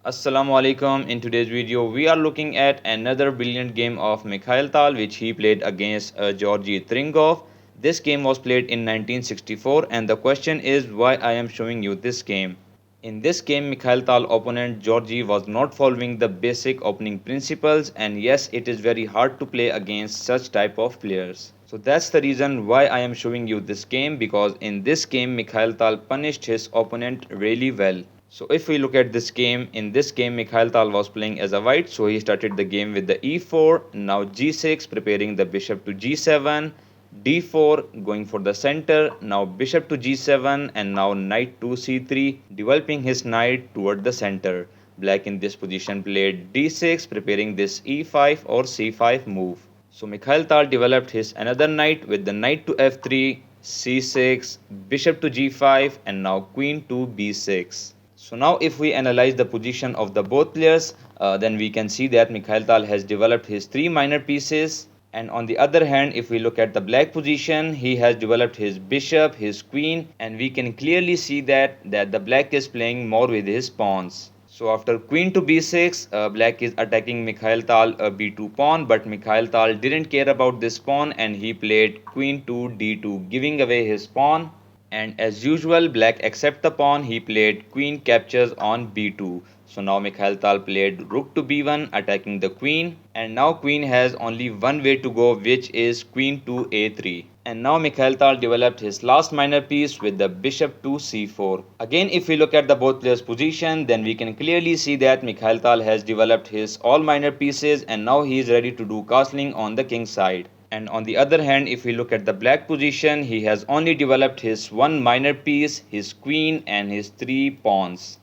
Assalamu alaikum. In today's video, we are looking at another brilliant game of Mikhail Tal, which he played against Georgy Tringov. This game was played in 1964, and the question is why I am showing you this game. In this game, Mikhail Tal opponent Georgy was not following the basic opening principles, and yes, it is very hard to play against such type of players. So that's the reason why I am showing you this game, because in this game, Mikhail Tal punished his opponent really well. So if we look at this game, in this game Mikhail Tal was playing as a white, so he started the game with the e4, now g6, preparing the bishop to g7, d4, going for the center, now bishop to g7, and now knight to c3, developing his knight toward the center. Black in this position played d6, preparing this e5 or c5 move. So Mikhail Tal developed his another knight with the knight to f3, c6, bishop to g5, and now queen to b6. So now if we analyze the position of the both players, then we can see that Mikhail Tal has developed his three minor pieces. And on the other hand, if we look at the black position, he has developed his bishop, his queen, and we can clearly see that the black is playing more with his pawns. So after queen to b6, black is attacking Mikhail Tal b2 pawn, but Mikhail Tal didn't care about this pawn and he played queen to d2, giving away his pawn. And as usual, black accept the pawn, he played queen captures on b2. So now Mikhail Tal played rook to b1 attacking the queen, and now queen has only one way to go, which is queen to a3. And now Mikhail Tal developed his last minor piece with the bishop to c4. Again, if we look at the both players position, then we can clearly see that Mikhail Tal has developed his all minor pieces and now he is ready to do castling on the king side. And on the other hand, if we look at the black position, he has only developed his one minor piece, his queen and his three pawns.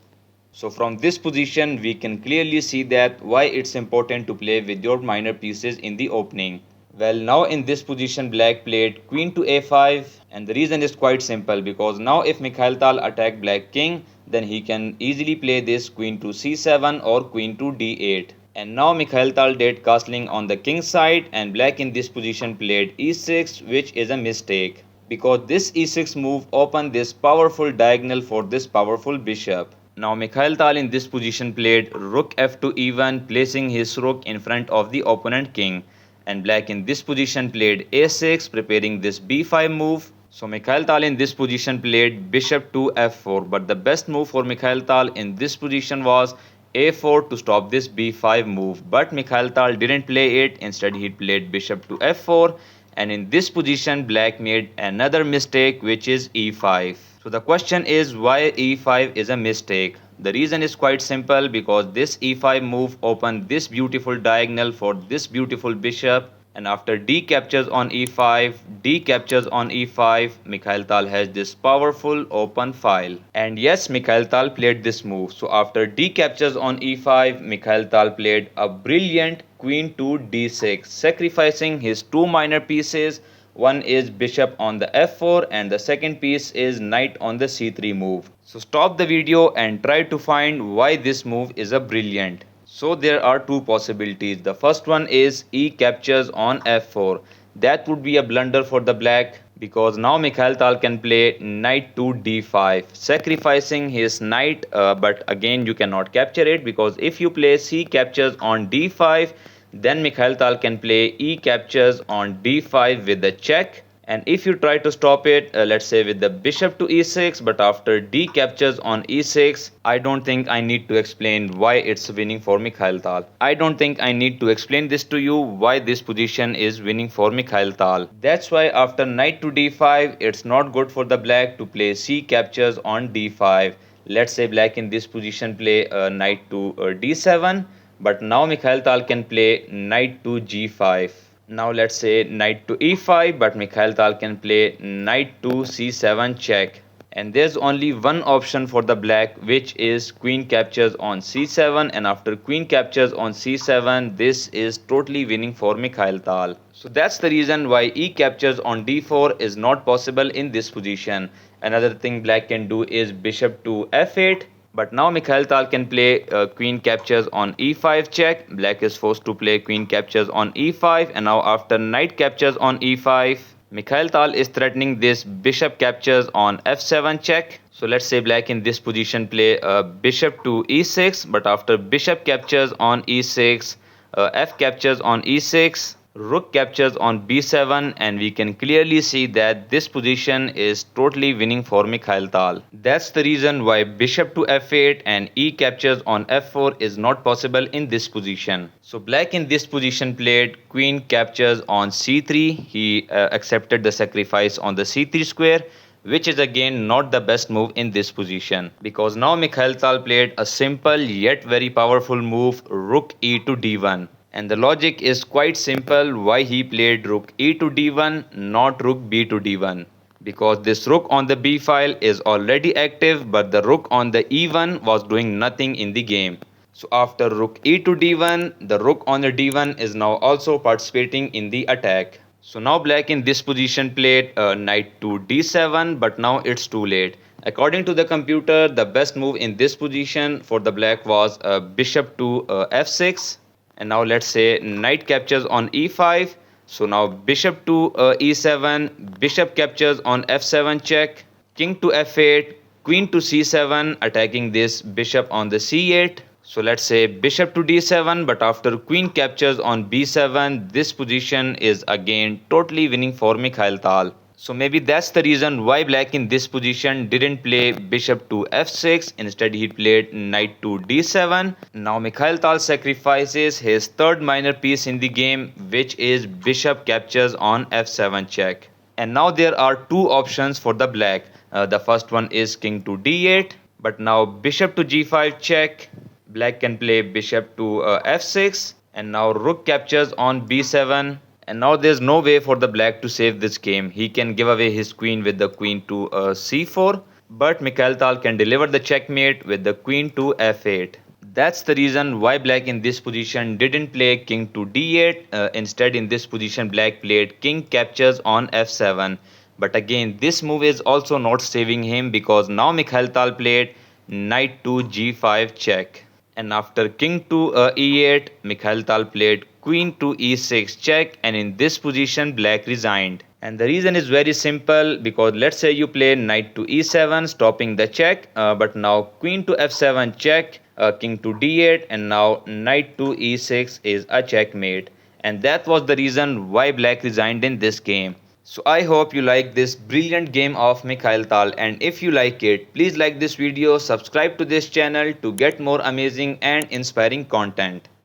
So from this position, we can clearly see that why it's important to play with your minor pieces in the opening. Well, now in this position, black played queen to a5, and the reason is quite simple, because now if Mikhail Tal attack black king, then he can easily play this queen to c7 or queen to d8. And now Mikhail Tal did castling on the king side, and black in this position played e6, which is a mistake, because this e6 move opened this powerful diagonal for this powerful bishop. Now Mikhail Tal in this position played rook f to e1, placing his rook in front of the opponent king, and black in this position played a6, preparing this b5 move. So Mikhail Tal in this position played bishop to f4, but the best move for Mikhail Tal in this position was a4 to stop this b5 move, but Mikhail Tal didn't play it. Instead he played bishop to f4, and in this position black made another mistake, which is e5. So the question is why e5 is a mistake. The reason is quite simple, because this e5 move opened this beautiful diagonal for this beautiful bishop, and after d captures on e5, d captures on e5, Mikhail Tal has this powerful open file. And yes, Mikhail Tal played this move. So after d captures on e5, Mikhail Tal played a brilliant queen to d6, sacrificing his two minor pieces. One is bishop on the f4 and the second piece is knight on the c3 move. So stop the video and try to find why this move is a brilliant. So there are two possibilities. The first one is e captures on f4. That would be a blunder for the black, because now Mikhail Tal can play knight to d5, sacrificing his knight, but again you cannot capture it, because if you play c captures on d5, then Mikhail Tal can play e captures on d5 with the check. And if you try to stop it, let's say with the bishop to e6, but after d captures on e6, I don't think I need to explain why it's winning for Mikhail Tal. I don't think I need to explain this to you why this position is winning for Mikhail Tal. That's why after knight to d5, it's not good for the black to play c captures on d5. Let's say black in this position play knight to d7, but now Mikhail Tal can play knight to g5. Now let's say knight to e5, but Mikhail Tal can play knight to c7 check. And there's only one option for the black, which is queen captures on c7, and after queen captures on c7, this is totally winning for Mikhail Tal. So that's the reason why e captures on d4 is not possible in this position. Another thing black can do is bishop to f8. But now Mikhail Tal can play queen captures on e5 check. Black is forced to play queen captures on e5, and now after knight captures on e5, Mikhail Tal is threatening this bishop captures on f7 check. So let's say black in this position play bishop to e6, but after bishop captures on e6, f captures on e6, rook captures on b7, and we can clearly see that this position is totally winning for Mikhail Tal. That's the reason why bishop to f8 and e captures on f4 is not possible in this position. So black in this position played queen captures on c3. He accepted the sacrifice on the c3 square, which is again not the best move in this position, because now Mikhail Tal played a simple yet very powerful move, rook e to d1. And the logic is quite simple why he played rook e to d1, not rook b to d1. Because this rook on the b file is already active, but the rook on the e1 was doing nothing in the game. So after rook e to d1, the rook on the d1 is now also participating in the attack. So now black in this position played knight to d7, but now it's too late. According to the computer, the best move in this position for the black was bishop to f6. And now let's say knight captures on e5. So now bishop to e7, bishop captures on f7 check, king to f8, queen to c7, attacking this bishop on the c8. So let's say bishop to d7, but after queen captures on b7, this position is again totally winning for Mikhail Tal. So maybe that's the reason why black in this position didn't play bishop to f6. Instead he played knight to d7. Now Mikhail Tal sacrifices his third minor piece in the game, which is bishop captures on f7 check. And now there are two options for the black. The first one is king to d8, but now bishop to g5 check. Black can play bishop to f6, and now rook captures on b7. And now there's no way for the black to save this game. He can give away his queen with the queen to c4, but Mikhail Tal can deliver the checkmate with the queen to f8. That's the reason why black in this position didn't play king to d8. Instead, in this position, black played king captures on f7. But again, this move is also not saving him, because now Mikhail Tal played knight to g5 check. And after king to e8, Mikhail Tal played queen to e6 check, and in this position black resigned. And the reason is very simple, because let's say you play knight to e7 stopping the check, but now queen to f7 check, king to d8, and now knight to e6 is a checkmate. And that was the reason why black resigned in this game. So I hope you like this brilliant game of Mikhail Tal, and if you like it, please like this video, subscribe to this channel to get more amazing and inspiring content.